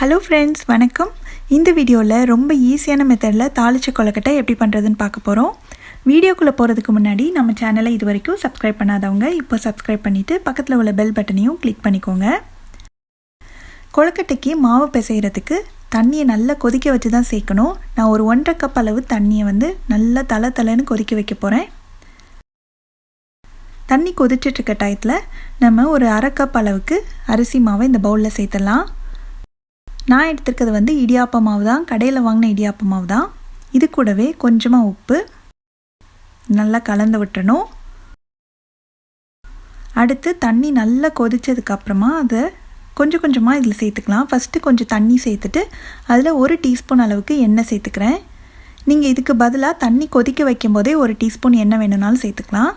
Hello friends, வணக்கம். இந்த வீடியோவில் ரொம்ப ஈஸியான மெத்தடில் தாளிச்ச கொழுக்கட்டை எப்படி பண்ணுறதுன்னு பார்க்க போகிறோம். வீடியோக்குள்ளே போகிறதுக்கு முன்னாடி நம்ம சேனலை இது வரைக்கும் சப்ஸ்கிரைப் பண்ணாதவங்க இப்போ சப்ஸ்கிரைப் பண்ணிவிட்டு பக்கத்தில் உள்ள பெல் பட்டனையும் கிளிக் பண்ணிக்கோங்க. கொழுக்கட்டைக்கு மாவு பிசைகிறதுக்கு தண்ணியை நல்லா கொதிக்க வச்சு தான் சேர்க்கணும். நான் ஒரு 1.5 கப் அளவு தண்ணியை நல்லா தலைன்னு கொதிக்க வைக்க போகிறேன். தண்ணி கொதிச்சிட்ருக்க டயத்தில் நம்ம ஒரு 1/2 கப் அளவுக்கு அரிசி மாவை இந்த பவுலில் சேர்த்துடலாம். நான் எடுத்துருக்கிறது இடியாப்ப மாவு தான், கடையில் வாங்கின இடியாப்ப மாவு தான். இது கூடவே கொஞ்சமாக உப்பு நல்லா கலந்து விட்டுறணும். அடுத்து தண்ணி நல்லா கொதித்ததுக்கப்புறமா அதை கொஞ்சம் கொஞ்சமாக இதில் சேர்த்துக்கலாம். ஃபஸ்ட்டு கொஞ்சம் தண்ணி சேர்த்துட்டு அதில் 1 டீஸ்பூன் அளவுக்கு எண்ணெய் சேர்த்துக்கிறேன். நீங்கள் இதுக்கு பதிலாக தண்ணி கொதிக்க வைக்கும் போதே 1 டீஸ்பூன் எண்ணெய் வேணும்னாலும் சேர்த்துக்கலாம்.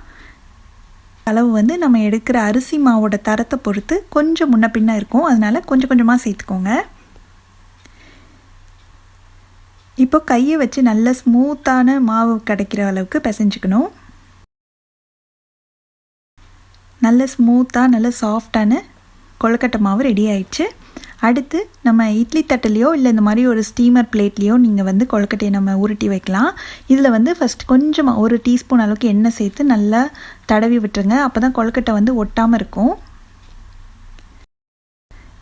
அளவு நம்ம எடுக்கிற அரிசி மாவோட தரத்தை பொறுத்து கொஞ்சம் முன்ன பின்ன இருக்கும், அதனால் கொஞ்சம் கொஞ்சமாக சேர்த்துக்கோங்க. இப்போ கையை வச்சு நல்ல ஸ்மூத்தான மாவு கிடைக்கிற அளவுக்கு பிசைஞ்சுக்கணும். நல்ல ஸ்மூத்தாக நல்ல சாஃப்டான கொழுக்கட்டை மாவு ரெடி ஆயிடுச்சு. அடுத்து நம்ம இட்லி தட்டுலையோ இல்லை இந்த மாதிரி ஒரு ஸ்டீமர் பிளேட்லேயோ நீங்கள் கொழுக்கட்டையை நம்ம உருட்டி வைக்கலாம். இதில் ஃபஸ்ட் கொஞ்சமாக 1 டீஸ்பூன் அளவுக்கு எண்ணெய் சேர்த்து நல்லா தடவி விட்டுருங்க. அப்போ தான் கொழுக்கட்டை ஒட்டாமல் இருக்கும்.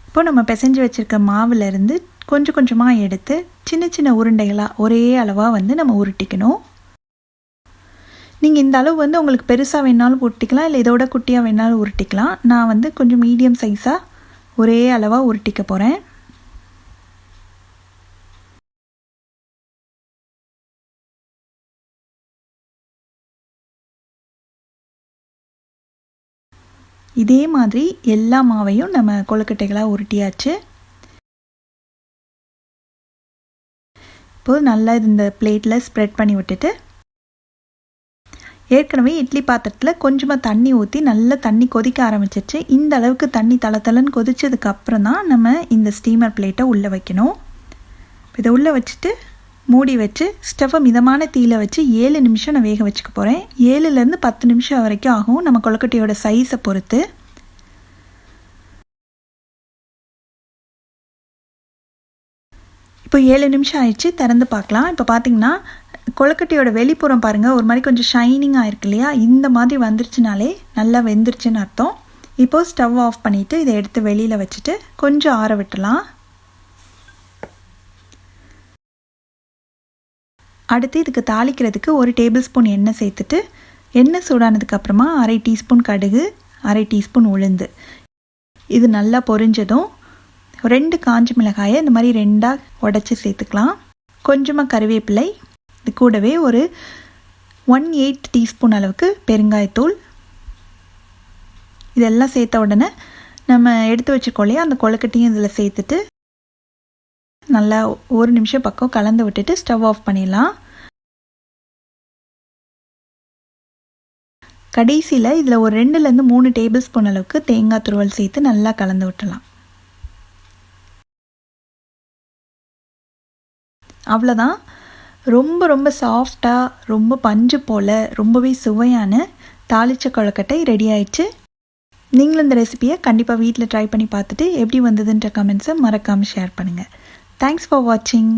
இப்போ நம்ம பிசைஞ்சு வச்சுருக்க மாவுலேருந்து கொஞ்சம் கொஞ்சமாக எடுத்து சின்ன சின்ன உருண்டைகளாக ஒரே அளவாக நம்ம உருட்டிக்கணும். நீங்கள் இந்த அளவு உங்களுக்கு பெருசாக வேணாலும் உருட்டிக்கலாம், இல்லை இதோட குட்டியாக வேணாலும் உருட்டிக்கலாம். நான் கொஞ்சம் மீடியம் சைஸாக ஒரே அளவாக உருட்டிக்க போகிறேன். இதே மாதிரி எல்லா மாவையும் நம்ம கொழுக்கட்டைகளாக உருட்டியாச்சு. இப்போது நல்லா இந்த பிளேட்டில் ஸ்ப்ரெட் பண்ணி விட்டுட்டு ஏற்கனவே இட்லி பாத்திரத்தில் கொஞ்சமாக தண்ணி ஊற்றி நல்லா தண்ணி கொதிக்க ஆரம்பிச்சிருச்சு. இந்த அளவுக்கு தண்ணி தளன்னு கொதிச்சதுக்கப்புறம் தான் நம்ம இந்த ஸ்டீமர் பிளேட்டை உள்ளே வைக்கணும். இதை உள்ளே வச்சுட்டு மூடி வச்சு ஸ்டவ்வை மிதமான தீயில் வச்சு 7 நிமிஷம் நான் வேக வச்சுக்க போகிறேன். 7லேருந்து 10 நிமிஷம் வரைக்கும் ஆகும், நம்ம கொழுக்கட்டையோட சைஸை பொறுத்து. இப்போ 7 நிமிஷம் ஆயிடுச்சு, திறந்து பார்க்கலாம். இப்போ பார்த்தீங்கன்னா கொழுக்கட்டையோட வெளிப்புறம் பாருங்கள், ஒரு மாதிரி கொஞ்சம் ஷைனிங்காக இருக்கு இல்லையா? இந்த மாதிரி வந்துருச்சுனாலே நல்லா வெந்துருச்சுன்னு அர்த்தம். இப்போது ஸ்டவ் ஆஃப் பண்ணிவிட்டு இதை எடுத்து வெளியில் வச்சுட்டு கொஞ்சம் ஆற விட்டுலாம். அடுத்து இதுக்கு தாளிக்கிறதுக்கு 1 டேபிள் ஸ்பூன் எண்ணெய் சேர்த்துட்டு எண்ணெய் சூடானதுக்கப்புறமா 1/2 டீஸ்பூன் கடுகு, 1/2 டீஸ்பூன் உளுந்து இது நல்லா பொரிஞ்சதும் 2 காஞ்ச மிளகாயை இந்த மாதிரி 2ஆக உடச்சி சேர்த்துக்கலாம். கொஞ்சமாக கருவேப்பிலை, இது கூடவே ஒரு 1/8 டீஸ்பூன் அளவுக்கு பெருங்காயத்தூள். இதெல்லாம் சேர்த்த உடனே நம்ம எடுத்து வச்சுக்கொள்ளையே அந்த கொழுக்கட்டையும் இதில் சேர்த்துட்டு நல்லா 1 நிமிஷம் பக்கம் கலந்து விட்டுட்டு ஸ்டவ் ஆஃப் பண்ணிடலாம். கடைசியில் இதில் ஒரு 2லேருந்து 3 டேபிள் ஸ்பூன் அளவுக்கு தேங்காய் துருவல் சேர்த்து நல்லா கலந்து விட்டுலாம். அவ்வளோதான். ரொம்ப ரொம்ப சாஃப்டாக, ரொம்ப பஞ்சு போல், ரொம்பவே சுவையான தாளிச்ச கொழுக்கட்டை ரெடி ஆயிடுச்சு. நீங்களும் இந்த ரெசிபியை கண்டிப்பாக வீட்டில் ட்ரை பண்ணி பார்த்துட்டு எப்படி வந்ததுன்ற கமெண்ட்ஸை மறக்காமல் ஷேர் பண்ணுங்கள். தேங்க்ஸ் ஃபார் வாட்சிங்.